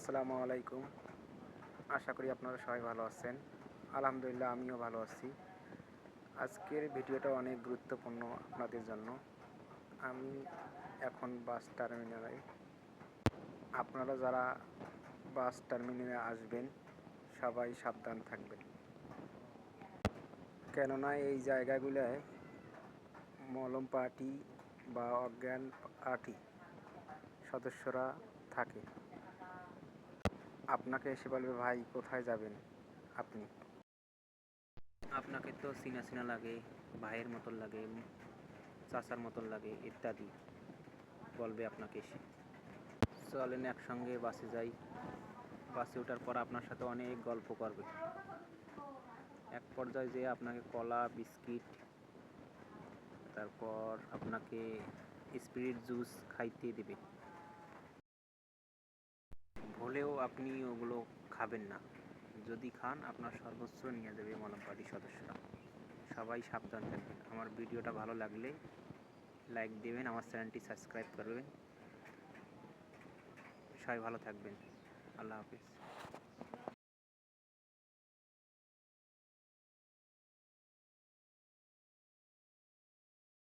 আসসালামু আলাইকুম। আশা করি আপনারা সবাই ভালো আছেন। আলহামদুলিল্লাহ আমিও ভালো আছি। আজকের ভিডিওটা অনেক গুরুত্বপূর্ণ আপনাদের জন্য। আমি এখন বাস টার্মিনালে। আপনারা যারা বাস টার্মিনালে আসবেন সবাই সাবধান থাকবেন, কেননা এই জায়গাগুলোয় মলম পার্টি বা অজ্ঞান পার্টি সদস্যরা থাকে। আপনাকে এসে বলবে, ভাই কোথায় যাবেন আপনি? আপনাকে তো চিনা চিনা লাগে, ভাইয়ের মতন লাগে, চাচার মতন লাগে ইত্যাদি বলবে আপনাকে এসে। চলেন একসঙ্গে বাসে যাই। বাসে ওঠার পর আপনার সাথে অনেক গল্প করবে। এক পর্যায়ে যেয়ে আপনাকে কলা, বিস্কিট, তারপর আপনাকে স্পিরিট জুস খাইতে দেবে। ভুলেও আপনি ওগুলো খাবেন না। যদি খান আপনার সর্বোচ্চ নিয়ে যাবে মলম পার্টির সদস্যরা। সবাই সাবধান থাকবেন। আমার ভিডিওটা ভালো লাগলে লাইক দেবেন, আমার চ্যানেলটি সাবস্ক্রাইব করবেন। সবাই ভালো থাকবেন। আল্লাহ হাফিজ।